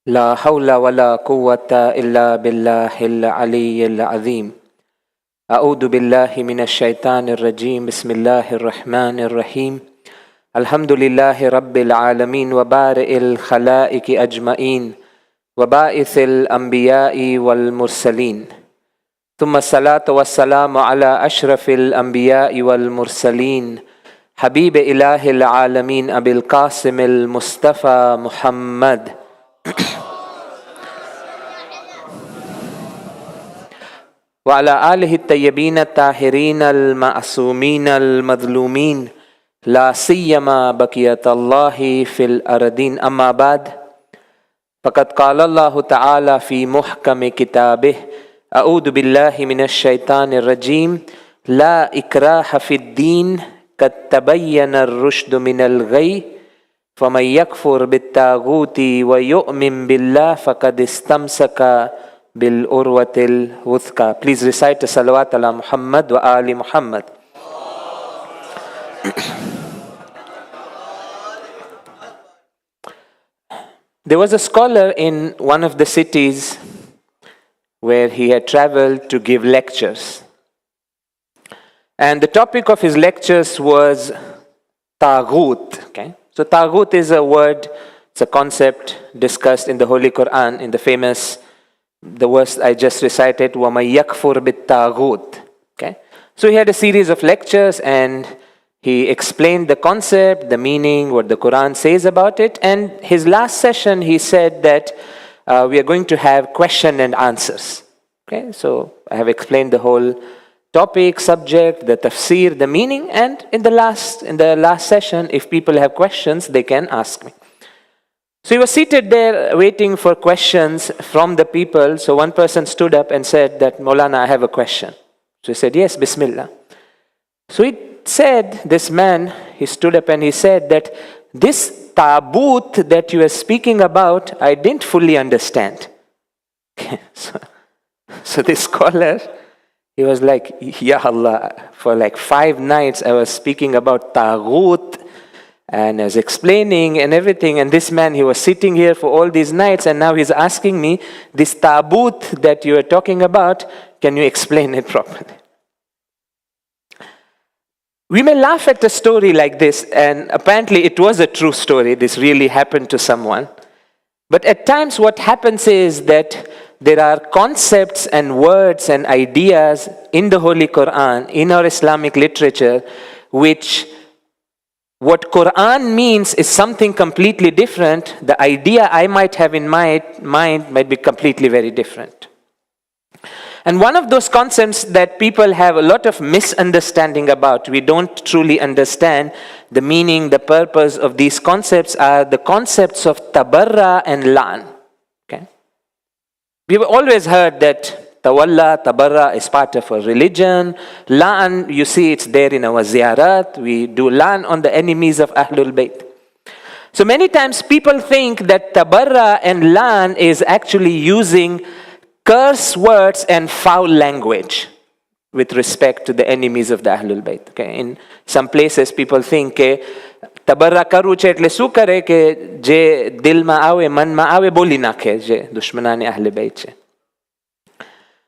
لا حول ولا قوة إلا بالله العلي العظيم. أعوذ بالله من الشيطان الرجيم. بسم الله الرحمن الرحيم. الحمد لله رب العالمين وبارئ الخلائق أجمعين وباعث الأنبياء والمرسلين، ثم الصلاة والسلام على أشرف الأنبياء والمرسلين حبيب إله العالمين أبي القاسم المصطفى محمد وعلى آله الطيبين الطاهرين المعصومين المظلومين لا سيما بقية الله في الأرضين. أما بعد، فقد قال الله تعالى في محكم كتابه: أعوذ بالله من الشيطان الرجيم. لا إكراه في الدين قد تبين الرشد من الغي فمن يكفر بالطاغوت ويؤمن بالله فقد استمسك بالعروة الوثقى. Please recite the salawat ala Muhammad wa ali Muhammad. There was a scholar in one of the cities where he had traveled to give lectures. And the topic of his lectures was Taghut. Okay? So Taghut is a word, it's a concept discussed in the Holy Quran in the famous, the verse I just recited, وَمَن يَكْفُرْ بِالطَّاغُوتِ. Okay? So he had a series of lectures and he explained the concept, the meaning, what the Quran says about it. And his last session he said that we are going to have question and answers. Okay? So I have explained the whole topic, subject, the tafsir, the meaning, and in the last session, if people have questions, they can ask me. So he was seated there waiting for questions from the people. So one person stood up and said that, Maulana, I have a question. So he said, yes, Bismillah. So he said, this man, he stood up and he said that this tabut that you are speaking about, I didn't fully understand. So this scholar, he was like, Ya Allah, for like 5 nights I was speaking about taghut and I was explaining and everything, and this man, he was sitting here for all these nights and now he's asking me, this tabut that you are talking about, can you explain it properly? We may laugh at a story like this, and apparently it was a true story, this really happened to someone. But at times what happens is that there are concepts and words and ideas in the Holy Quran, in our Islamic literature, which what Quran means is something completely different. The idea I might have in my mind might be completely very different. And one of those concepts that people have a lot of misunderstanding about, we don't truly understand the meaning, the purpose of these concepts, are the concepts of Tabarra and La'an. Okay? We've always heard that Tawalla, Tabarra is part of our religion. La'an, you see it's there in our ziyarat. We do La'an on the enemies of Ahlul Bayt. So many times people think that Tabarra and La'an is actually using curse words and foul language with respect to the enemies of the Ahlul Bayt. Okay? In some places people think ke tabarra karu che etle su kare ke je dil ma awe, man ma awe, boli nakhe je dushmanani Ahlul Bayt che.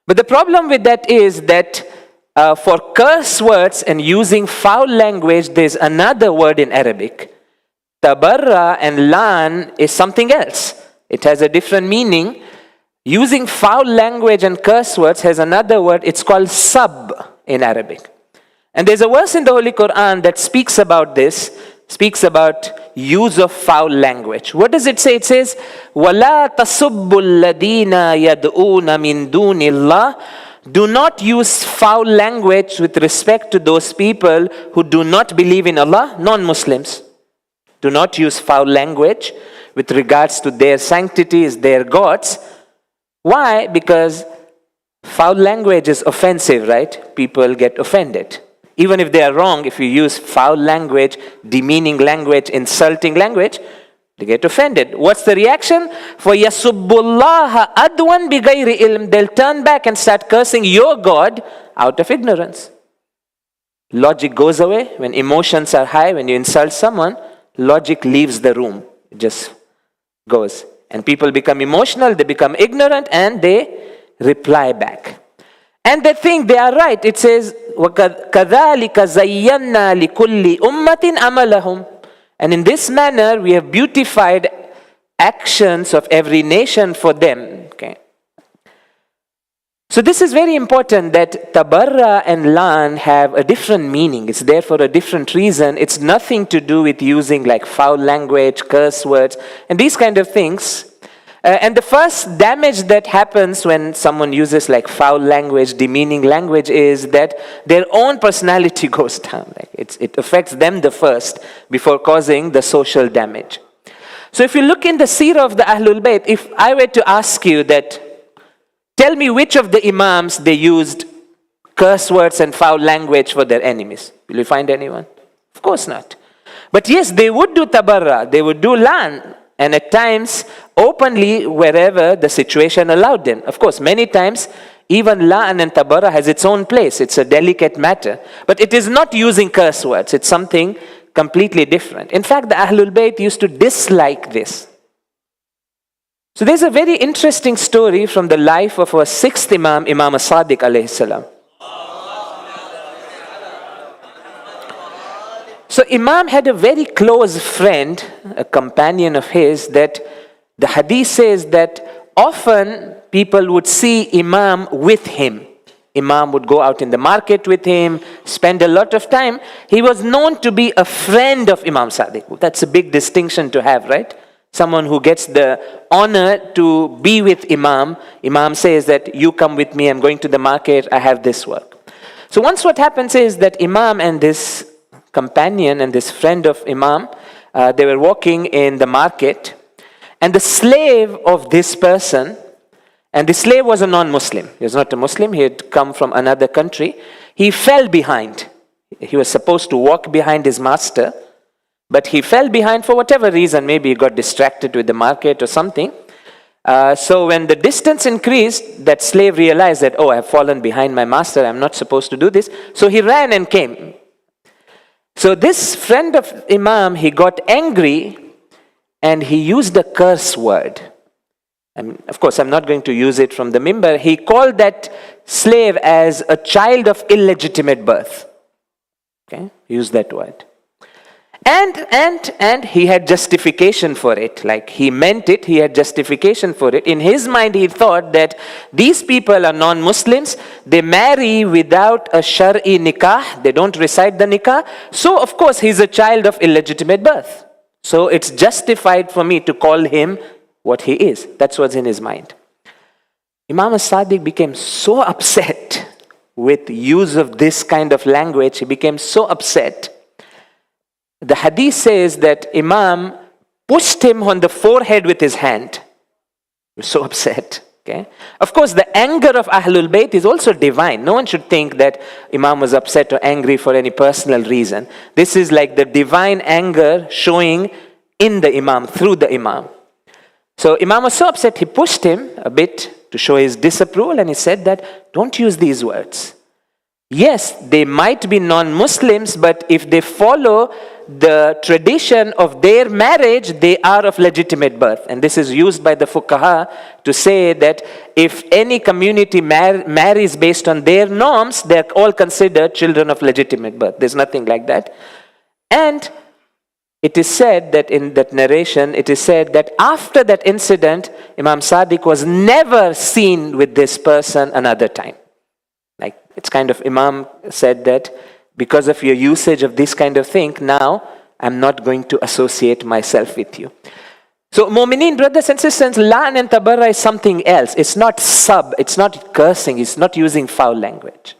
But the problem with that is that for curse words and using foul language, there's another word in Arabic. Tabarra and Lan is something else. It has a different meaning. Using foul language and curse words has another word. It's called sab in Arabic. And there's a verse in the Holy Quran that speaks about this, speaks about use of foul language. What does it say? It says, وَلَا تَصُبُّ الَّذِينَ يَدْعُونَ مِن دُونِ اللَّهِ. Do not use foul language with respect to those people who do not believe in Allah, non-Muslims. Do not use foul language with regards to their sanctities, their gods. Why? Because foul language is offensive, right? People get offended. Even if they are wrong, if you use foul language, demeaning language, insulting language, they get offended. What's the reaction? For yasubbullaha adwan bigayri ilm. They'll turn back and start cursing your God out of ignorance. Logic goes away. When emotions are high, when you insult someone, logic leaves the room. It just goes. And people become emotional, they become ignorant, and they reply back. And they think they are right. It says, وَكَذَلِكَ زَيَّنَّا لِكُلِّ أُمَّةٍ عَمَلَهُمْ. And in this manner, we have beautified actions of every nation for them. Okay. So this is very important, that tabarra and lan have a different meaning. It's there for a different reason. It's nothing to do with using like foul language, curse words, and these kind of things. And the first damage that happens when someone uses like foul language, demeaning language, is that their own personality goes down. Like it affects them the first before causing the social damage. So if you look in the seerah of the Ahlul Bayt, if I were to ask you that, tell me which of the imams they used curse words and foul language for their enemies. Will you find anyone? Of course not. But yes, they would do tabarra, they would do lan, and at times openly wherever the situation allowed them. Of course, many times even lan and tabarra has its own place. It's a delicate matter. But it is not using curse words. It's something completely different. In fact, the Ahlul Bayt used to dislike this. So there's a very interesting story from the life of our sixth Imam, Imam as-Sadiq alayhi salam. So Imam had a very close friend, a companion of his, that the hadith says that often people would see Imam with him. Imam would go out in the market with him, spend a lot of time. He was known to be a friend of Imam Sadiq. That's a big distinction to have, right? Someone who gets the honor to be with Imam. Imam says that you come with me, I'm going to the market, I have this work. So once what happens is that Imam and this companion and this friend of Imam, they were walking in the market, and the slave of this person, and the slave was a non-Muslim. He was not a Muslim, he had come from another country. He fell behind. He was supposed to walk behind his master, but he fell behind for whatever reason. Maybe he got distracted with the market or something. So when the distance increased, that slave realized that, oh, I have fallen behind my master, I'm not supposed to do this. So he ran and came. So this friend of Imam, he got angry and he used a curse word. Of course, I'm not going to use it from the mimbar. He called that slave as a child of illegitimate birth. Okay, use that word. And he had justification for it. Like he meant it, he had justification for it. In his mind, he thought that these people are non-Muslims. They marry without a Shar'i nikah. They don't recite the nikah. So, of course, he's a child of illegitimate birth. So it's justified for me to call him what he is. That's what's in his mind. Imam as-Sadiq became so upset with use of this kind of language. He became so upset. The hadith says that Imam pushed him on the forehead with his hand. He was so upset. Okay? Of course, the anger of Ahlul Bayt is also divine. No one should think that Imam was upset or angry for any personal reason. This is like the divine anger showing in the Imam, through the Imam. So Imam was so upset, he pushed him a bit to show his disapproval, and he said that, don't use these words. Yes, they might be non-Muslims, but if they follow the tradition of their marriage, they are of legitimate birth. And this is used by the fuqaha to say that if any community marries based on their norms, they're all considered children of legitimate birth. There's nothing like that. And it is said that in that narration, it is said that after that incident, Imam Sadiq was never seen with this person another time. Like, it's kind of, Imam said that because of your usage of this kind of thing, now I'm not going to associate myself with you. So, Mu'mineen, brothers and sisters, La'an and Tabarra is something else. It's not it's not cursing, it's not using foul language.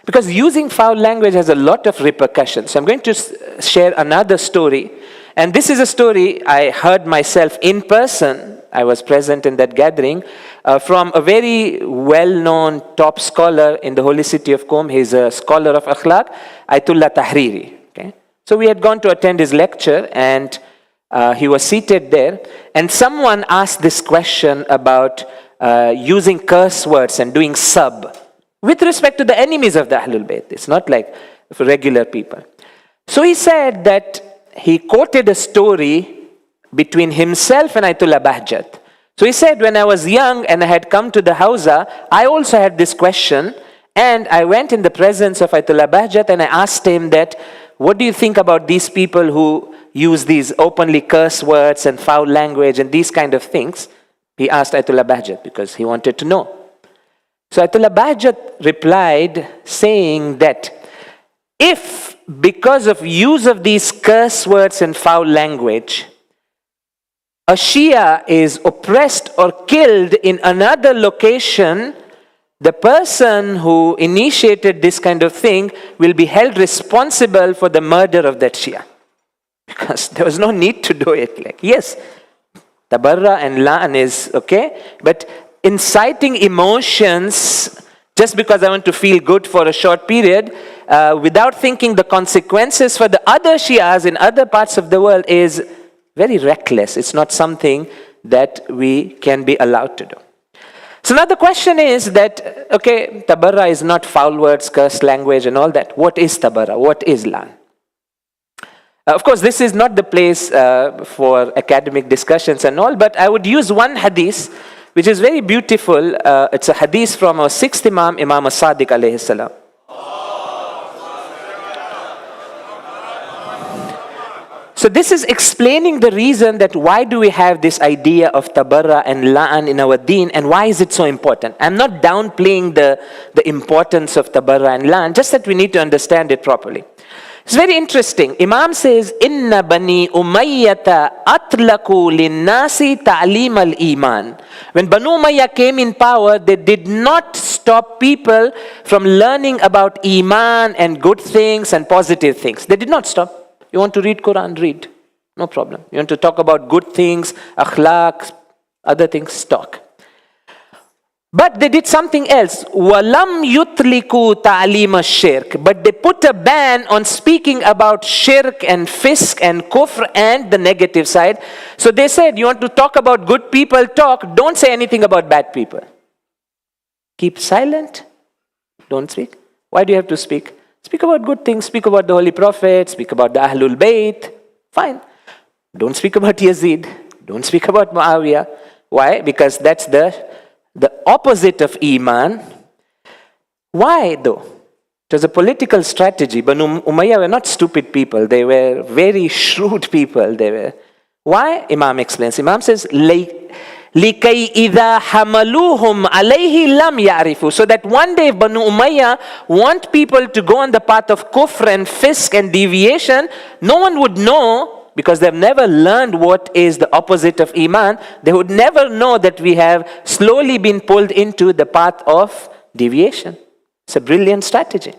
Because using foul language has a lot of repercussions. So I'm going to share another story. And this is a story I heard myself in person. I was present in that gathering from a very well-known top scholar in the holy city of Qom. He's a scholar of akhlaq, Ayatollah Tahriri. Okay? So we had gone to attend his lecture, and he was seated there. And someone asked this question about using curse words and doing sub with respect to the enemies of the Ahlul Bayt. It's not like for regular people. So he said that he quoted a story between himself and Ayatollah Bahjat. So he said, when I was young and I had come to the Hausa, I also had this question, and I went in the presence of Ayatollah Bahjat and I asked him that, what do you think about these people who use these openly curse words and foul language and these kind of things? He asked Ayatollah Bahjat because he wanted to know. So Ayatollah Bahjat replied saying that if because of use of these curse words and foul language, a Shia is oppressed or killed in another location, the person who initiated this kind of thing will be held responsible for the murder of that Shia. Because there was no need to do it. Like, yes, Tabarra and La'an is okay, but inciting emotions just because I want to feel good for a short period, without thinking the consequences for the other Shias in other parts of the world is very reckless. It's not something that we can be allowed to do. So now the question is that, okay, Tabarra is not foul words, curse language and all that. What is Tabarra? What is La'an? Of course, this is not the place for academic discussions and all, but I would use one hadith, which is very beautiful. It's a hadith from our sixth Imam, Imam as-Sadiq alayhi salam. So this is explaining the reason that why do we have this idea of Tabarra and La'an in our deen, and why is it so important. I'm not downplaying the importance of Tabarra and La'an, just that we need to understand it properly. It's very interesting. Imam says, Inna bani Umayyata atlaku linnasi ta'lim al-iman. When Banu Umayyah came in power, they did not stop people from learning about Iman and good things and positive things. They did not stop. You want to read Quran, read. No problem. You want to talk about good things, akhlaq, other things, talk. But they did something else. وَلَمْ يُطْلِقُوا تَعْلِيمَ الشِّرْكِ. But they put a ban on speaking about shirk and fisk and kufr and the negative side. So they said, you want to talk about good people, talk. Don't say anything about bad people. Keep silent. Don't speak. Why do you have to speak? Speak about good things. Speak about the Holy Prophet. Speak about the Ahlul Bayt. Fine. Don't speak about Yazid. Don't speak about Muawiyah. Why? Because that's the opposite of Iman. Why though? It was a political strategy. Banu Umayyah were not stupid people. They were very shrewd people. They were. Why? Imam explains. Imam says, لِكَيْ إِذَا حَمَلُوهُمْ عَلَيْهِ لَمْ يَعْرِفُوا. So that one day Banu Umayyah want people to go on the path of kufr and fisk and deviation, no one would know, because they've never learned what is the opposite of Iman. They would never know that we have slowly been pulled into the path of deviation. It's a brilliant strategy.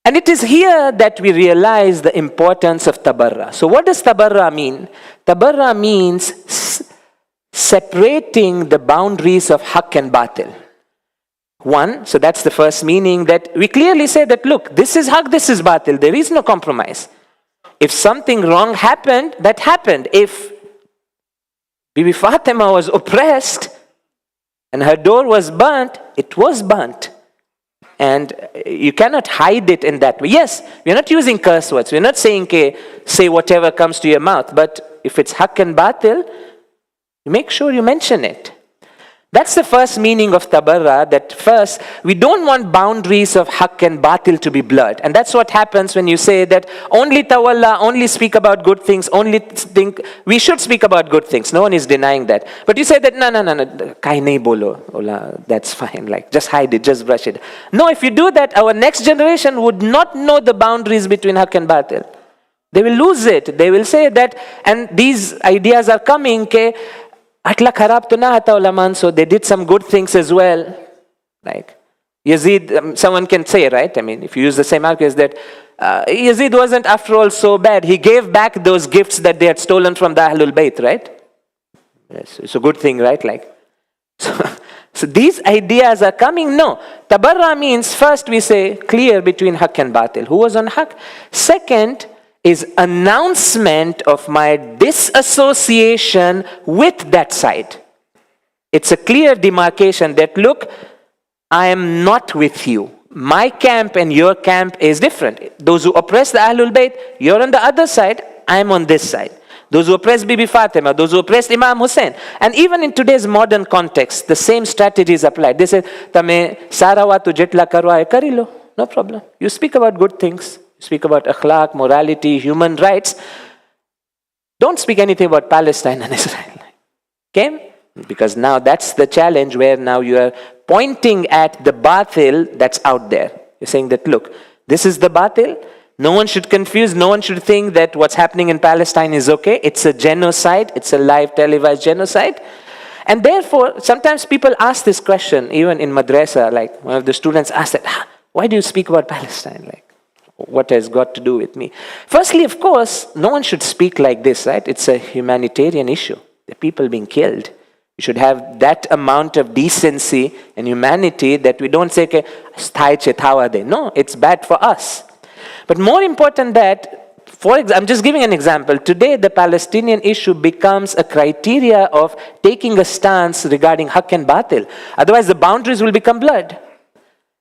And it is here that we realize the importance of Tabarra. So what does Tabarra mean? Tabarra means separating the boundaries of haqq and batil. One, so that's the first meaning, that we clearly say that, look, this is haqq, this is batil. There is no compromise. If something wrong happened, that happened. If Bibi Fatima was oppressed and her door was burnt, it was burnt. And you cannot hide it in that way. Yes, we're not using curse words. We're not saying, say whatever comes to your mouth. But if it's haqq and batil, make sure you mention it. That's the first meaning of Tabarra, that first, we don't want boundaries of haqq and batil to be blurred. And that's what happens when you say that only tawalla, only speak about good things, only think, we should speak about good things. No one is denying that. But you say that, no, kai nahi bolo, Ola, that's fine, like, just hide it, just brush it. No, if you do that, our next generation would not know the boundaries between haqq and batil. They will lose it. They will say that, and these ideas are coming, Atla kharab to na hata ulaman, so they did some good things as well. Like Yazid, someone can say, right? I mean, if you use the same argument, that Yazid wasn't after all so bad. He gave back those gifts that they had stolen from the Ahlul Bayt, right? Yes, it's a good thing, right? Like, so these ideas are coming. No, Tabarra means first we say clear between haqq and batil. Who was on haqq? Second is announcement of my disassociation with that side. It's a clear demarcation that, look, I am not with you. My camp and your camp is different. Those who oppress the Ahlul Bayt, you're on the other side, I'm on this side. those who oppressed Bibi Fatima, those who oppressed Imam Hussein. And even in today's modern context, the same strategies apply. They say, Tame sarawa tu jetla karwa hai kari lo. No problem. You speak about good things. You speak about akhlaq, morality, human rights. Don't speak anything about Palestine and Israel. Okay? Because now that's the challenge where now you are pointing at the batil that's out there. You're saying that, look, this is the batil. No one should confuse, no one should think that what's happening in Palestine is okay. It's a genocide. It's a live televised genocide. And therefore, sometimes people ask this question, even in madrasa, like one of the students asked that, why do you speak about Palestine? Like, what has got to do with me? Firstly, of course, no one should speak like this, right? It's a humanitarian issue. The people being killed. We should have that amount of decency and humanity that we don't say, no, it's bad for us. But more important that, I'm just giving an example. Today, the Palestinian issue becomes a criteria of taking a stance regarding haq and batil. Otherwise, the boundaries will become blurred.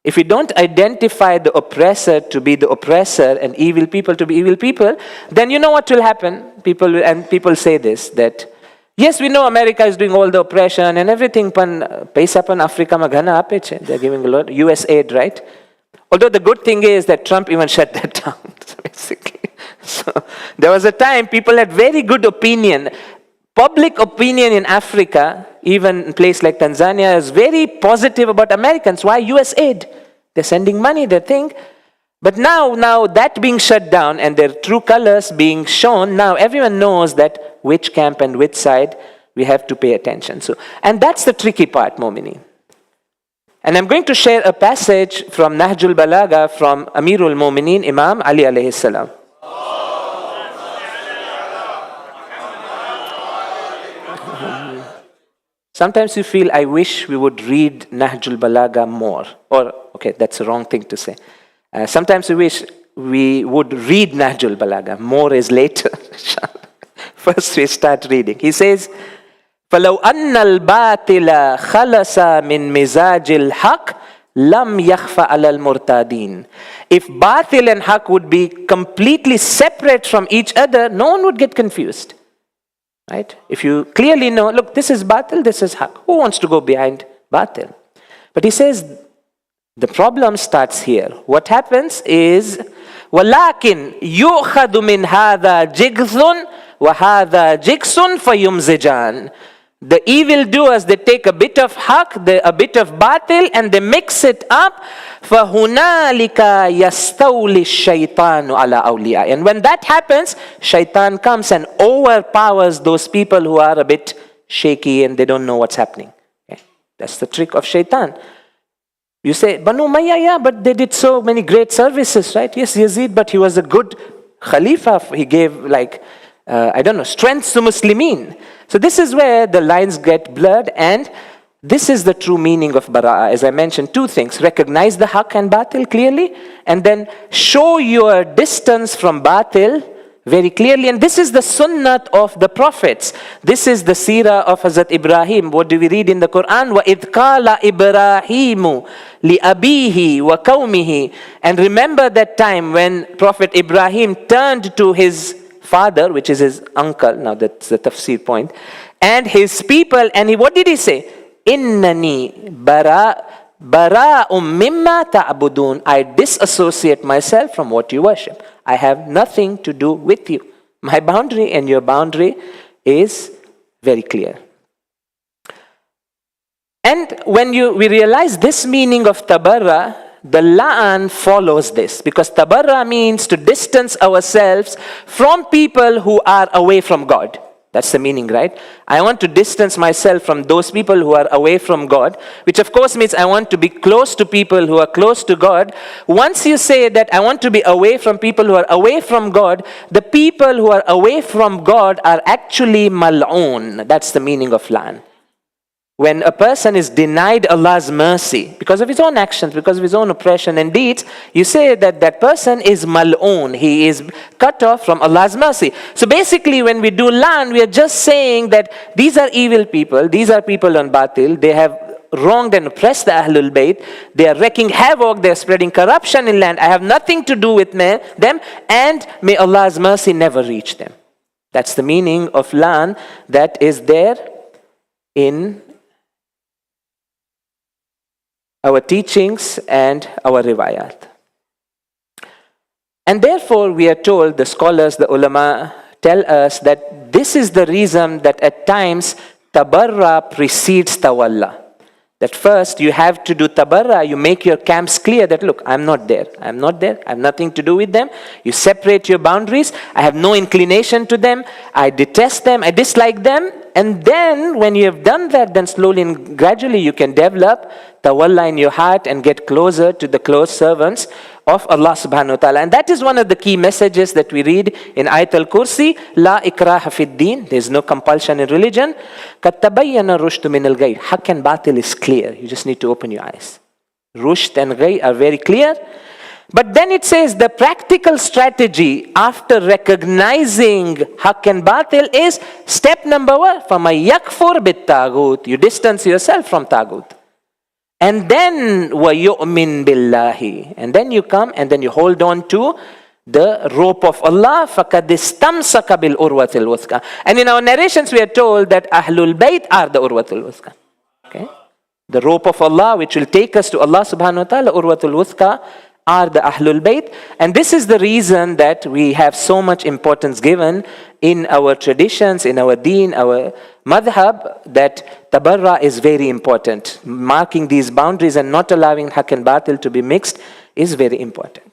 If we don't identify the oppressor to be the oppressor and evil people to be evil people, then you know what will happen? People say this, that yes, we know America is doing all the oppression and everything. Paisa pan Africa ma ghana ape che. They're giving a lot. US aid, right? Although the good thing is that Trump even shut that down, basically. So there was a time people had very good opinion. Public opinion in Africa, even in a place like Tanzania, is very positive about Americans. Why? US aid. They're sending money, they think. But now that being shut down and their true colors being shown, now everyone knows that which camp and which side we have to pay attention. And that's the tricky part, Momini. And I'm going to share a passage from Nahjul Balagha from Amirul Mu'mineen, Imam Ali alayhi salam. Sometimes you feel, I wish we would read Nahjul Balagha more. Or, okay, that's the wrong thing to say. Sometimes we wish we would read Nahjul Balagha. More is later. First we start reading. He says, فَلَوْ أَنَّ الْبَاطِلَ خَلَصَ مِنْ مِزَاجِ الْحَقِّ لَمْ يَخْفَ عَلَى الْمُرْتَادِينَ. If batil and haq would be completely separate from each other, no one would get confused. Right? If you clearly know, look, this is batil, this is haq. Who wants to go behind batil? But he says, the problem starts here. What happens is, وَلَكِنْ يُؤْخَذُ مِنْ هَذَا جِغْثٌ وَهَذَا جِغْسٌ فَيُمْزِجَانِ. The evildoers, they take a bit of haq, a bit of batil, and they mix it up. فَهُنَالِكَ يَسْتَوْلِ الشَّيْطَانُ عَلَى أَوْلِيَاءِ. And when that happens, shaitan comes and overpowers those people who are a bit shaky and they don't know what's happening. Okay? That's the trick of shaitan. You say, Banu Umayyah, yeah, but they did so many great services, right? Yes, Yazid, but he was a good Khalifa. He gave strength to Muslimin. So this is where the lines get blurred, and this is the true meaning of Bara'ah. As I mentioned, two things. Recognize the haq and batil clearly, and then show your distance from batil very clearly. And this is the sunnat of the prophets. This is the seerah of Hazrat Ibrahim. What do we read in the Quran? وَإِذْ قَالَ إِبْرَاهِيمُ لِأَبِيهِ وَقَوْمِهِ. And remember that time when Prophet Ibrahim turned to his father, which is his uncle, now that's the tafsir point, and his people, and what did he say? Innani bara'um mimma ta'budun. I disassociate myself from what you worship. I have nothing to do with you. My boundary and your boundary is very clear. And when we realize this meaning of tabarra, the la'an follows this, because tabarra means to distance ourselves from people who are away from God. That's the meaning, right? I want to distance myself from those people who are away from God, which of course means I want to be close to people who are close to God. Once you say that I want to be away from people who are away from God, the people who are away from God are actually mal'oon. That's the meaning of la'an. When a person is denied Allah's mercy because of his own actions, because of his own oppression and deeds, you say that that person is mal'oon. He is cut off from Allah's mercy. So basically when we do la'an, we are just saying that these are evil people. These are people on batil. They have wronged and oppressed the Ahlul Bayt. They are wreaking havoc. They are spreading corruption in land. I have nothing to do with them. And may Allah's mercy never reach them. That's the meaning of lan that is there in our teachings and our riwayat. And therefore we are told, the scholars, the ulama tell us that this is the reason that at times tabarra precedes tawalla. That first you have to do tabarra, you make your camps clear that look, I'm not there, I have nothing to do with them. You separate your boundaries, I have no inclination to them, I detest them, I dislike them. And then when you have done that, then slowly and gradually you can develop tawalla in your heart and get closer to the close servants of Allah subhanahu wa ta'ala. And that is one of the key messages that we read in Ayat al-Kursi, La ikraha fid din, there is no compulsion in religion. Kad tabayyana rushd min al-ghayy, haqq and batil is clear, you just need to open your eyes. Rushd and ghayy are very clear. But then it says the practical strategy after recognizing haqq and batil is step number 1, فَمَن يَكْفُرْ بِالطَّاغُوتِ, you distance yourself from taghut. And then وَيُؤْمِن بِاللَّهِ, and then you come and then you hold on to the rope of Allah, فَقَدْ اسْتَمْسَكَ بِالْأُرْوَةِ الْوُثْقَى. And in our narrations we are told that Ahlul Bayt are the Urwatul Wuthqa. Okay? The rope of Allah which will take us to Allah subhanahu wa ta'ala, Urwatul Wuthqa, are the Ahlul Bayt. And this is the reason that we have so much importance given in our traditions, in our deen, our madhab, that tabarra is very important. Marking these boundaries and not allowing haqq and batil to be mixed is very important.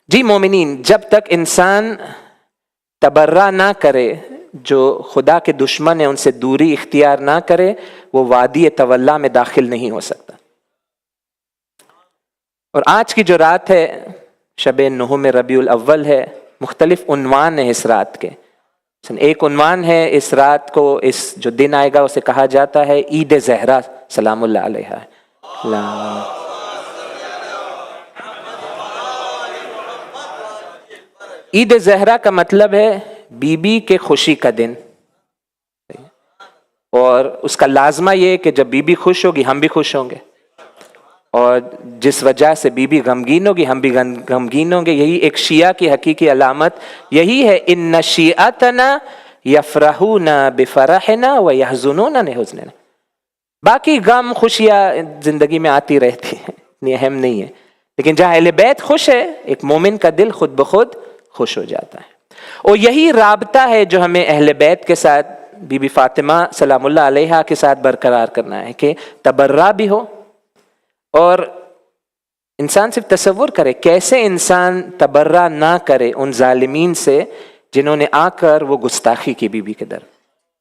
जी मोमिनीन, जब तक इंसान तबर्रा ना करे, जो खुदा के दुश्मन है उनसे दूरी इख्तियार ना करे, वो वादी तवल्ला में दाखिल नहीं हो सकता. और आज की जो रात है, शब-ए नूह में रबीउल अव्वल है, मुख्तलिफ उन्वान है इस रात के. एक उन्वान है इस रात को, इस जो दिन आएगा उसे कहा जाता है ईद ज़हरा सलामुल्लाह अलैहा. ईद ज़हरा का मतलब है बीबी के खुशी का दिन. और उसका लाजमा ये है कि जब बीबी खुश होगी हम भी खुश होंगे, और जिस वजह से बीबी गमगीन होगी हम भी गमगीन होंगे. यही एक शिया की हकीकी अलामत यही है, इन्ना शियातना यफरहूना बिफरहना व यहज़ुनूना लिहुज़्निना. बाकी गम खुशियाँ जिंदगी में आती रहती हैं, इतनी अहम नहीं है, लेकिन जहाँ अहले बैत खुश है, एक मोमिन का दिल खुद ब खुद खुश हो जाता है. और यही राबता है जो हमें अहले बैत के साथ, बीबी फातिमा सलामुल्लाह अलैहा के साथ बरकरार करना है, कि तबर्रा भी हो. और इंसान सिर्फ तसव्वुर करे कैसे इंसान तबर्रा ना करे उन जालिमीन से जिन्होंने आकर वो गुस्ताखी की बीबी के दर.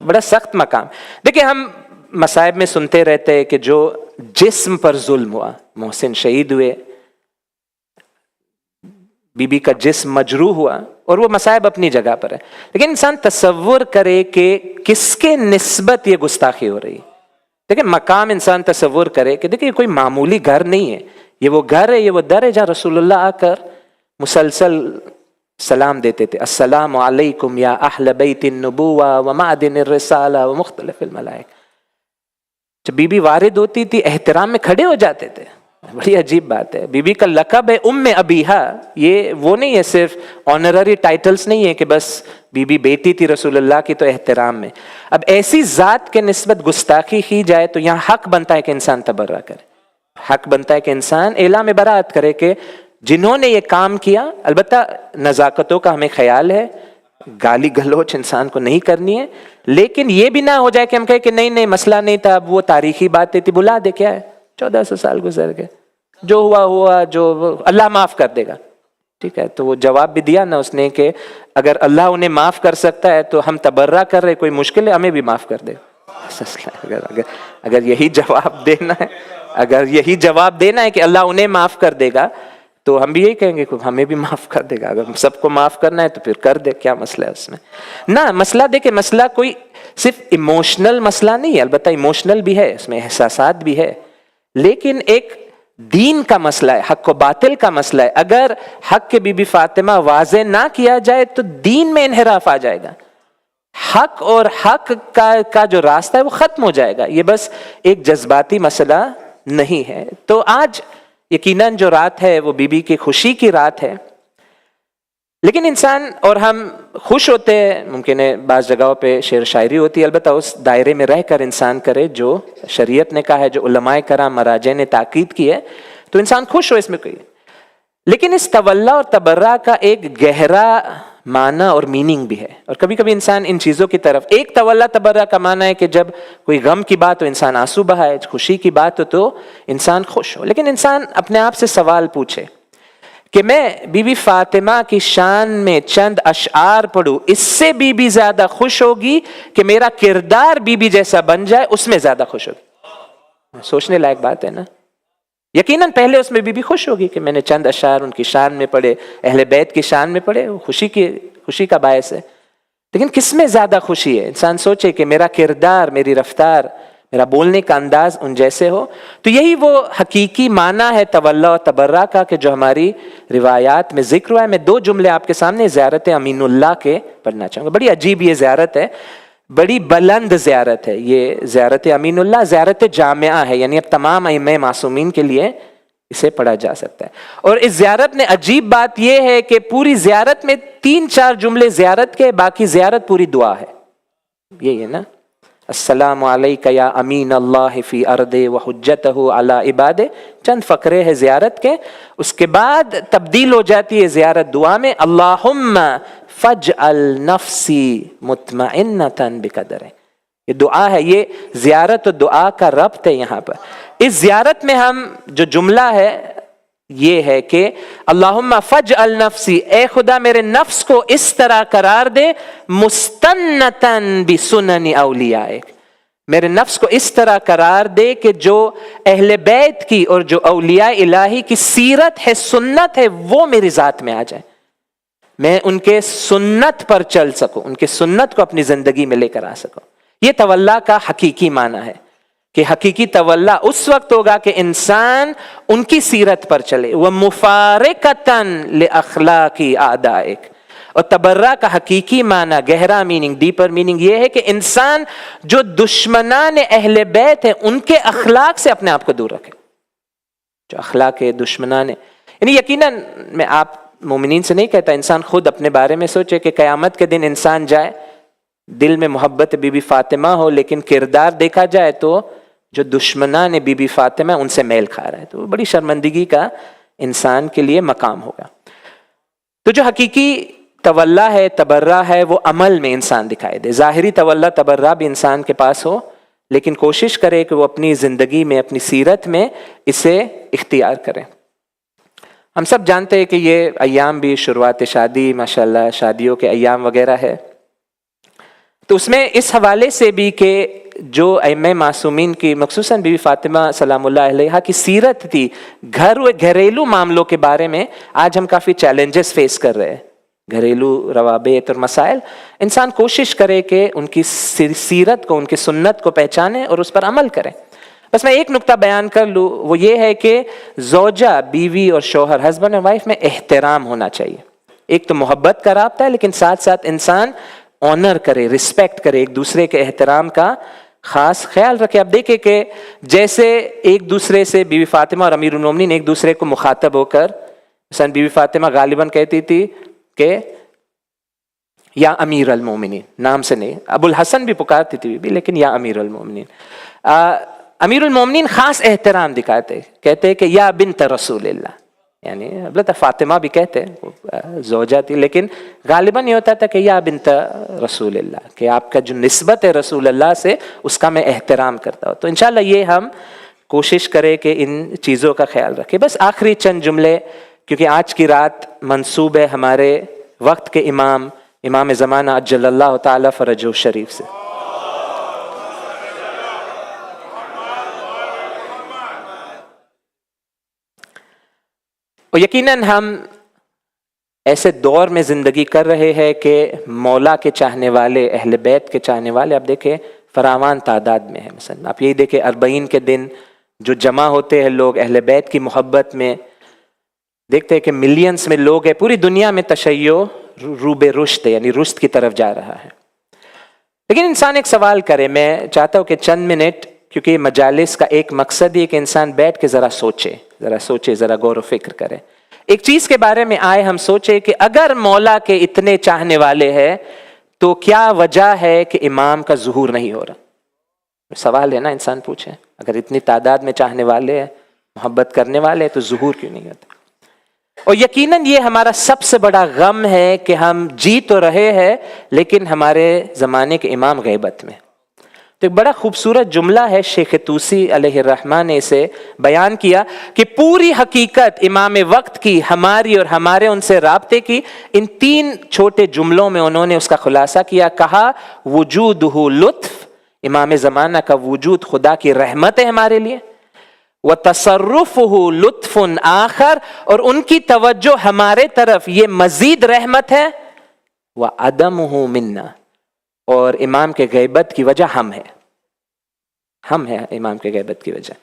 बड़ा सख्त मकाम. देखिए, हम मसाइब में सुनते रहते हैं कि जो जिस्म पर जुल्म हुआ, मोहसिन शहीद हुए, बीबी का जिस्म मजरूह हुआ, और वो मसाइब अपनी जगह पर है, लेकिन इंसान तसव्वुर करे कि किसके निस्बत ये गुस्ताखी हो रही है. देखिए, मकाम इंसान तसव्वुर करे कि देखिए कोई मामूली घर नहीं है, ये वो घर है, ये वो दर है जहाँ रसूलुल्लाह आकर मुसलसल सलाम देते थे. अस्सलामु अलैकुम या अहल बैतिन नबुव्वा व मादिनिर रिसाला व मुख्तलिफिल मलाइक. जब बीबी वारिद होती थी एहतराम में खड़े हो जाते थे. बड़ी अजीब बात है. बीबी का लक़ब है उम्मे अबीहा. ये वो नहीं है, सिर्फ ऑनररी टाइटल्स नहीं है कि बस बीबी बेटी थी रसूलुल्लाह की तो एहतराम में. अब ऐसी ज़ात के निस्बत गुस्ताखी की जाए तो यहाँ हक बनता है कि इंसान तबर्रा करे, हक बनता है कि इंसान एला में बरात करे कि जिन्होंने ये काम किया. अलबत्ता नज़ाकतों का हमें ख्याल है, गाली गलोच इंसान को नहीं करनी है, लेकिन ये भी ना हो जाए कि हम कहें कि नहीं नहीं मसला नहीं था, अब वो तारीखी बातें थी, बुला दे, क्या है, 1400 साल गुजर गए, जो हुआ हुआ, जो अल्लाह माफ़ कर देगा. ठीक है, तो वो जवाब भी दिया ना उसने कि अगर अल्लाह उन्हें माफ़ कर सकता है तो हम तबर्रा कर रहे, कोई मुश्किल है, हमें भी माफ़ कर दे. अगर यही जवाब देना है, अगर यही जवाब देना है कि अल्लाह उन्हें माफ़ कर देगा, तो हम भी यही कहेंगे कि हमें भी माफ़ कर देगा. अगर सबको माफ़ करना है तो फिर कर दे, क्या मसला है उसमें ना. मसला देखे, मसला कोई सिर्फ इमोशनल मसला नहीं है, अलबत्ता इमोशनल भी है, इसमें एहसासात भी है, लेकिन एक दीन का मसला है, हक व बातिल का मसला है. अगर हक के बीबी फातिमा वाज़े ना किया जाए तो दीन में इन्हिराफ आ जाएगा. हक और हक का जो रास्ता है वो खत्म हो जाएगा. ये बस एक जज्बाती मसला नहीं है. तो आज यकीनन जो रात है वो बीबी की खुशी की रात है. لیکن انسان اور ہم خوش ہوتے ہیں، ممکن ہے بعض جگہوں پہ شعر شاعری ہوتی ہے، البتہ اس دائرے میں رہ کر انسان کرے جو شریعت نے کہا ہے، جو علماء کرام مراجع نے تاکید کی ہے، تو انسان خوش ہو اس میں کوئی. لیکن اس تولا اور تبرہ کا ایک گہرا معنی اور میننگ بھی ہے، اور کبھی کبھی انسان ان چیزوں کی طرف، ایک تولا تبرہ کا معنی ہے کہ جب کوئی غم کی بات ہو انسان آنسو بہائے، خوشی کی بات ہو تو انسان خوش ہو. لیکن انسان اپنے آپ سے سوال پوچھے کہ میں بی بی فاطمہ کی شان میں چند اشعار پڑھوں، اس سے بی بی زیادہ خوش ہوگی کہ میرا کردار بی بی جیسا بن جائے، اس میں زیادہ خوش ہوگی؟ سوچنے لائق بات ہے نا. یقیناً پہلے اس میں بی بی خوش ہوگی کہ میں نے چند اشعار ان کی شان میں پڑھے، اہل بیت کی شان میں پڑھے، وہ خوشی کا باعث ہے. لیکن کس میں زیادہ خوشی ہے؟ انسان سوچے کہ میرا کردار، میری رفتار، میرا بولنے کا انداز ان جیسے ہو. تو یہی وہ حقیقی معنی ہے تولا و تبرہ کا کہ جو ہماری روایات میں ذکر ہوا ہے. میں 2 جملے آپ کے سامنے زیارت امین اللہ کے پڑھنا چاہوں گا. بڑی عجیب یہ زیارت ہے، بڑی بلند زیارت ہے. یہ زیارت امین اللہ زیارت جامعہ ہے، یعنی اب تمام ائمہ معصومین کے لیے اسے پڑھا جا سکتا ہے. اور اس زیارت میں عجیب بات یہ ہے کہ پوری زیارت میں 3-4 جملے زیارت کے، باقی زیارت پوری دعا ہے. یہی ہے نا، السلام علیک یا امین اللہ فی ارض و حجتہ علی عباد. چند فقرے ہیں زیارت کے، اس کے بعد تبدیل ہو جاتی ہے زیارت دعا میں، اللہم فاجعل نفسی مطمئنۃ بقدر. یہ دعا ہے، یہ زیارت و دعا کا ربط ہے یہاں پر. اس زیارت میں ہم جو جملہ ہے یہ ہے کہ اللہم فاجعل نفسی، اے خدا میرے نفس کو اس طرح قرار دے، مستنۃ بسنن اولیائک، میرے نفس کو اس طرح قرار دے کہ جو اہل بیت کی اور جو اولیاء الہی کی سیرت ہے، سنت ہے، وہ میری ذات میں آ جائے، میں ان کے سنت پر چل سکوں، ان کے سنت کو اپنی زندگی میں لے کر آ سکوں. یہ تولا کا حقیقی معنی ہے کہ حقیقی تولا اس وقت ہوگا کہ انسان ان کی سیرت پر چلے. وَمُفَارِقَةً لِأَخْلَاقِ أَعْدَائِكَ. اور تبرہ کا حقیقی معنی، گہرا میننگ، ڈیپر میننگ یہ ہے کہ انسان جو دشمنان اہل بیت ہیں ان کے اخلاق سے اپنے آپ کو دور رکھے. جو اخلاق دشمنان، یعنی یقیناً میں آپ مومنین سے نہیں کہتا، انسان خود اپنے بارے میں سوچے کہ قیامت کے دن انسان جائے، دل میں محبت بی بی فاطمہ ہو، لیکن کردار دیکھا جائے تو جو دشمنان بی بی فاطمہ ان سے میل کھا رہا ہے، تو بڑی شرمندگی کا انسان کے لیے مقام ہوگا. تو جو حقیقی تولا ہے، تبرہ ہے، وہ عمل میں انسان دکھائے دے. ظاہری تولا تبرہ بھی انسان کے پاس ہو، لیکن کوشش کرے کہ وہ اپنی زندگی میں، اپنی سیرت میں اسے اختیار کرے. ہم سب جانتے ہیں کہ یہ ایام بھی شروعات شادی، ماشاءاللہ شادیوں کے ایام وغیرہ ہے. تو اس میں اس حوالے سے بھی کہ جو ائمہ معصومین کی، مخصوصاً بی بی فاطمہ سلام اللہ علیہا کی سیرت تھی، گھریلو معاملوں کے بارے میں آج ہم کافی چیلنجز فیس کر رہے ہیں، گھریلو روابط اور مسائل. انسان کوشش کرے کہ ان کی سیرت کو، ان کی سنت کو پہچانے اور اس پر عمل کرے. بس میں ایک نقطہ بیان کر لوں، وہ یہ ہے کہ زوجہ، بیوی اور شوہر، ہسبینڈ اور وائف میں احترام ہونا چاہیے. ایک تو محبت کا رابطہ ہے، لیکن ساتھ ساتھ انسان آنر کرے، رسپیکٹ کرے، ایک دوسرے کے احترام کا خاص خیال رکھے. اب دیکھیں کہ جیسے ایک دوسرے سے بی بی فاطمہ اور امیر المومنین ایک دوسرے کو مخاطب ہو کر، مثلا بی بی فاطمہ غالباً کہتی تھی کہ یا امیر المومنین، نام سے نہیں، ابو الحسن بھی پکارتی تھی بھی، لیکن یا امیر المومنین. امیر المومنین خاص احترام دکھاتے، کہتے کہ یا بنت رسول اللہ، یعنی البتہ فاطمہ بھی کہتے زوجہ تھی، لیکن غالباً یہ ہوتا تھا کہ یا بنت رسول اللہ، کہ آپ کا جو نسبت ہے رسول اللہ سے اس کا میں احترام کرتا ہوں. تو انشاءاللہ یہ ہم کوشش کریں کہ ان چیزوں کا خیال رکھیں. بس آخری چند جملے، کیونکہ آج کی رات منسوب ہے ہمارے وقت کے امام زمانہ عجل اللہ تعالی فرجہ شریف سے. اور یقیناً ہم ایسے دور میں زندگی کر رہے ہیں کہ مولا کے چاہنے والے، اہل بیت کے چاہنے والے آپ دیکھیں فراوان تعداد میں ہیں. مثلا آپ یہی دیکھیں 40 کے دن جو جمع ہوتے ہیں لوگ اہل بیت کی محبت میں، دیکھتے ہیں کہ ملینز میں لوگ ہیں. پوری دنیا میں تشیع روبے رشد ہے، یعنی رشد کی طرف جا رہا ہے. لیکن انسان ایک سوال کرے، میں چاہتا ہوں کہ چند منٹ، کیونکہ یہ مجالس کا ایک مقصد یہ کہ انسان بیٹھ کے ذرا سوچے، ذرا غور و فکر کرے. ایک چیز کے بارے میں آئے ہم سوچے کہ اگر مولا کے اتنے چاہنے والے ہیں تو کیا وجہ ہے کہ امام کا ظہور نہیں ہو رہا؟ سوال ہے نا، انسان پوچھے، اگر اتنی تعداد میں چاہنے والے ہیں، محبت کرنے والے ہیں، تو ظہور کیوں نہیں ہوتا؟ اور یقیناً یہ ہمارا سب سے بڑا غم ہے کہ ہم جی تو رہے ہیں لیکن ہمارے زمانے کے امام غیبت میں۔ تو ایک بڑا خوبصورت جملہ ہے، شیخ توسی علیہ الرحمہ نے اسے بیان کیا کہ پوری حقیقت امام وقت کی، ہماری اور ہمارے ان سے رابطے کی، ان 3 چھوٹے جملوں میں انہوں نے اس کا خلاصہ کیا۔ کہا وجودہ لطف، امام زمانہ کا وجود خدا کی رحمت ہے ہمارے لیے، وتصرفہ لطف آخر، اور ان کی توجہ ہمارے طرف یہ مزید رحمت ہے، وعدمہ منا، اور امام کے غیبت کی وجہ ہم ہیں امام کے غیبت کی وجہ۔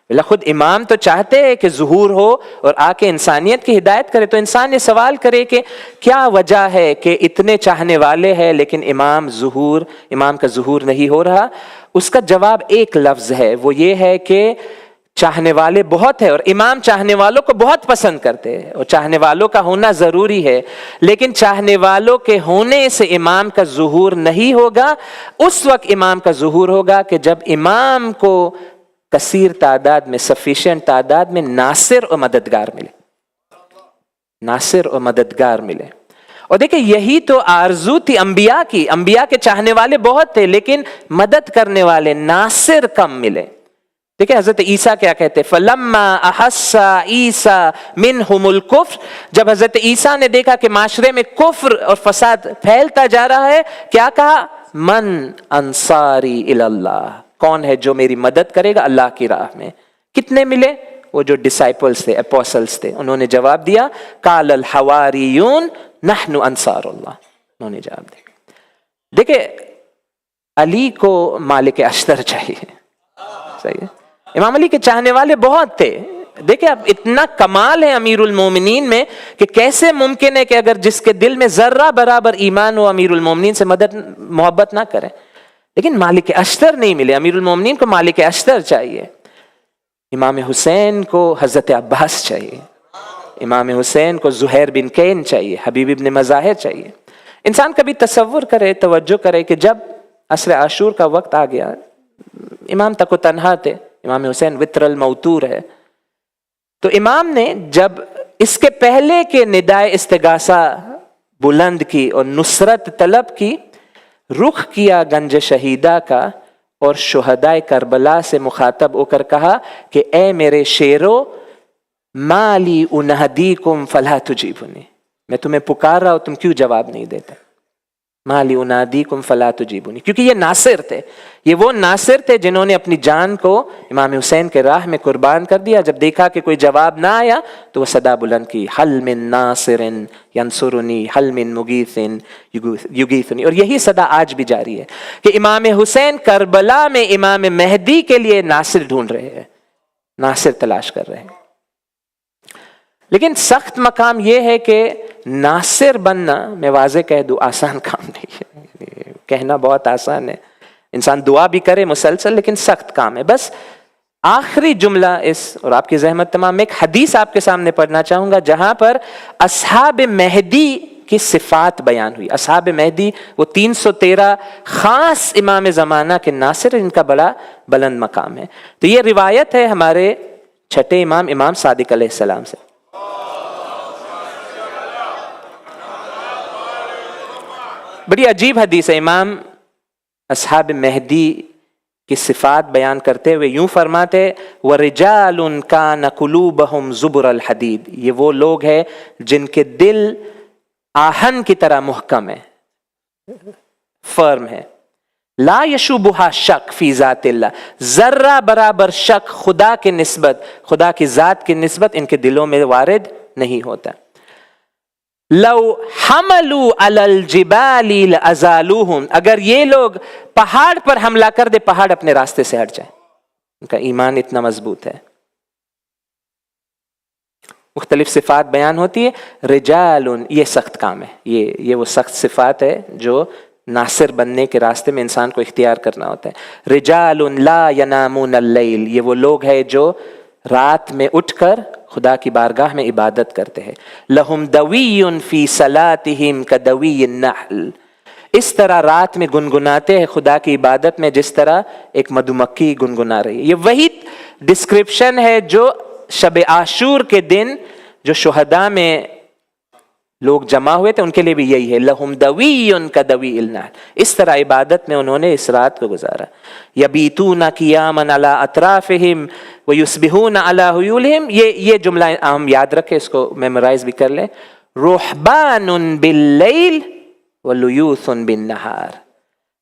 بلا خود امام تو چاہتے ہیں کہ ظہور ہو اور آ کے انسانیت کی ہدایت کرے، تو انسان یہ سوال کرے کہ کیا وجہ ہے کہ اتنے چاہنے والے ہیں لیکن امام کا ظہور نہیں ہو رہا؟ اس کا جواب ایک لفظ ہے، وہ یہ ہے کہ چاہنے والے بہت ہیں اور امام چاہنے والوں کو بہت پسند کرتے ہیں، اور چاہنے والوں کا ہونا ضروری ہے، لیکن چاہنے والوں کے ہونے سے امام کا ظہور نہیں ہوگا۔ اس وقت امام کا ظہور ہوگا کہ جب امام کو کثیر تعداد میں، سفیشینٹ تعداد میں ناصر اور مددگار ملے۔ اور دیکھیں یہی تو آرزو تھی انبیاء کی، انبیاء کے چاہنے والے بہت تھے لیکن مدد کرنے والے ناصر کم ملے۔ دیکھیں حضرت عیسیٰ کیا کہتے ہیں، فَلَمَّا أَحَسَّ عِيسَى مِنْهُمُ الْكُفْرَ، جب حضرت عیسیٰ نے دیکھا کہ معاشرے میں کفر اور فساد پھیلتا جا رہا ہے، کیا کہا؟ من انصاری الی اللہ، کون ہے جو میری مدد کرے گا اللہ کی راہ میں؟ کتنے ملے؟ وہ جو ڈسائپلز تھے، اپوسلز تھے، انہوں نے جواب دیا، قال الحواریون نحن انصار اللہ، انہوں نے جواب دیا۔ دیکھیں علی کو مالک اشتر چاہیے، صحیح ہے، امام علی کے چاہنے والے بہت تھے۔ دیکھیں اب اتنا کمال ہے امیر المومنین میں کہ کیسے ممکن ہے کہ اگر جس کے دل میں ذرہ برابر ایمان ہو امیر المومنین سے محبت نہ کرے، لیکن مالک اشتر نہیں ملے۔ امیر المومنین کو مالک اشتر چاہیے، امام حسین کو حضرت عباس چاہیے، امام حسین کو زہیر بن کین چاہیے، حبیب ابن مظاہر چاہیے۔ انسان کبھی تصور کرے، توجہ کرے کہ جب عصر عاشور کا وقت آ گیا، امام تک و تنہا تھے، امام حسین وتر الموتور ہے، تو امام نے جب اس کے پہلے کے ندائے استغاثہ بلند کی اور نصرت طلب کی، رخ کیا گنج شہیدہ کا اور شہدائے کربلا سے مخاطب ہو کر کہا کہ اے میرے شیرو، مالی انہدیکم فلا تجیبونی، میں تمہیں پکار رہا ہوں تم کیوں جواب نہیں دیتے؟ مالی انادیکم فلا تجیبونی، کیونکہ یہ ناصر تھے، یہ وہ ناصر تھے جنہوں نے اپنی جان کو امام حسین کے راہ میں قربان کر دیا۔ جب دیکھا کہ کوئی جواب نہ آیا تو وہ صدا بلند کی، حل من ناصر ینصرنی حل من مغیث یغیثنی، اور یہی صدا آج بھی جاری ہے کہ امام حسین کربلا میں امام مہدی کے لیے ناصر ڈھونڈ رہے ہیں، ناصر تلاش کر رہے ہیں۔ لیکن سخت مقام یہ ہے کہ ناصر بننا، میں واضح کہہ دوں، آسان کام نہیں ہے، کہنا بہت آسان ہے، انسان دعا بھی کرے مسلسل، لیکن سخت کام ہے۔ بس آخری جملہ اور آپ کی زحمت تمام، میں ایک حدیث آپ کے سامنے پڑھنا چاہوں گا جہاں پر اصحاب مہدی کی صفات بیان ہوئی۔ اصحاب مہدی وہ 313 خاص امام زمانہ کے ناصر، ان کا بڑا بلند مقام ہے۔ تو یہ روایت ہے ہمارے چھٹے امام صادق علیہ السلام سے۔ بڑی عجیب حدیث ہے، امام اصحاب مہدی کی صفات بیان کرتے ہوئے یوں فرماتے، وَرِجَالٌ كَانَ قُلُوبَهُمْ زُبُرَ الْحَدِيدِ، یہ وہ لوگ ہیں جن کے دل آہن کی طرح محکم ہے، فرم ہے، لا یشوبها شک فی ذات اللہ، ذرہ برابر شک خدا کے نسبت، خدا کی ذات کی نسبت ان کے دلوں میں وارد نہیں ہوتا۔ لو حملوا علی الجبال لازالوہم، اگر یہ لوگ پہاڑ پر حملہ کر دے، پہاڑ اپنے راستے سے ہٹ جائیں، ان کا ایمان اتنا مضبوط ہے۔ مختلف صفات بیان ہوتی ہے، رجال، یہ سخت کام ہے، یہ وہ سخت صفات ہے جو ناصر بننے کے راستے میں انسان کو اختیار کرنا ہوتا ہے۔ رجال لا ینامون اللیل، یہ وہ لوگ ہیں جو رات میں اٹھ کر خدا کی بارگاہ میں عبادت کرتے ہیں. لہم دوی فی صلاتہم کدوی النحل، اس طرح رات میں گنگناتے ہیں خدا کی عبادت میں جس طرح ایک مدھومکھی گنگنا رہی ہے. یہ وہی ڈسکرپشن ہے جو شب عاشور کے دن جو شہداء میں لوگ جمع ہوئے تھے ان کے لیے بھی یہی ہے، لہم دوی کدوی النحل. اس طرح عبادت میں انہوں نے اس رات کو گزارا. یبیتون قیاما علی اطرافہم ویصبحون علی حیولہم، یہ جملہ ہم یاد رکھیں، اس کو میمورائز بھی کر لیں. رہبان باللیل ولیوث بالنہار،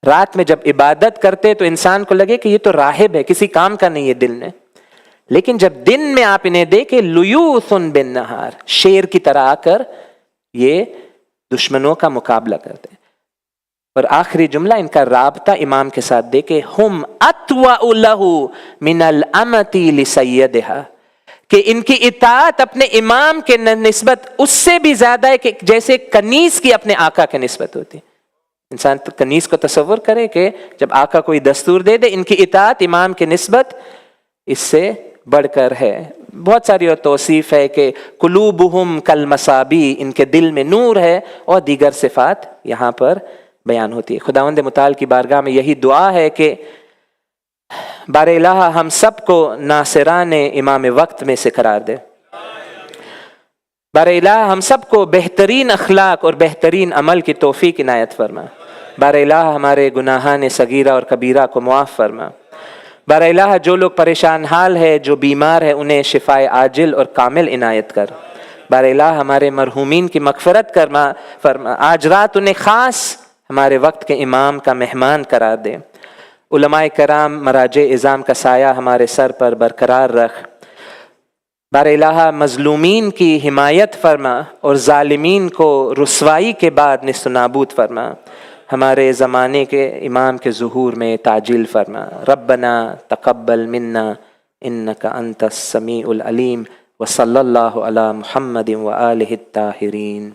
رات میں جب عبادت کرتے تو انسان کو لگے کہ یہ تو راہب ہے، کسی کام کا نہیں ہے دل میں، لیکن جب دن میں آپ انہیں دیکھیں لیوث بالنہار، شیر کی طرح آ کر یہ دشمنوں کا مقابلہ کرتے ہیں. اور آخری جملہ ان کا رابطہ امام کے ساتھ دیکھے، ہم اطوع لہ من الامۃ لسیدہا، کہ ان کی اطاعت اپنے امام کے نسبت اس سے بھی زیادہ ہے کہ جیسے کنیز کی اپنے آقا کے نسبت ہوتی. انسان کنیز کو تصور کرے کہ جب آقا کوئی دستور دے دے، ان کی اطاعت امام کے نسبت اس سے بڑھ کر ہے. بہت ساری اور توصیف ہے کہ قلوبہم کالمصابیح، ان کے دل میں نور ہے، اور دیگر صفات یہاں پر بیان ہوتی ہے. خداوند متعال کی بارگاہ میں یہی دعا ہے کہ بار الہ ہم سب کو ناصران امام وقت میں سے قرار دے. بار الہ ہم سب کو بہترین اخلاق اور بہترین عمل کی توفیق عنایت فرما. بار الہ ہمارے گناہان صغیرہ اور کبیرہ کو معاف فرما. بار الہ جو لوگ پریشان حال ہے، جو بیمار ہے، انہیں شفائے عاجل اور کامل عنایت کر. بار الہ ہمارے مرحومین کی مغفرت فرما. آج رات انہیں خاص ہمارے وقت کے امام کا مہمان قرار دے. علماء کرام مراجع اعظام کا سایہ ہمارے سر پر برقرار رکھ. بار الہ مظلومین کی حمایت فرما اور ظالمین کو رسوائی کے بعد نیست و نابود فرما. ہمارے زمانے کے امام کے ظہور میں تعجیل فرما. ربنا تقبل منا انک انت السمیع العلیم وصلی اللہ علی محمد وآلہ الطاہرین.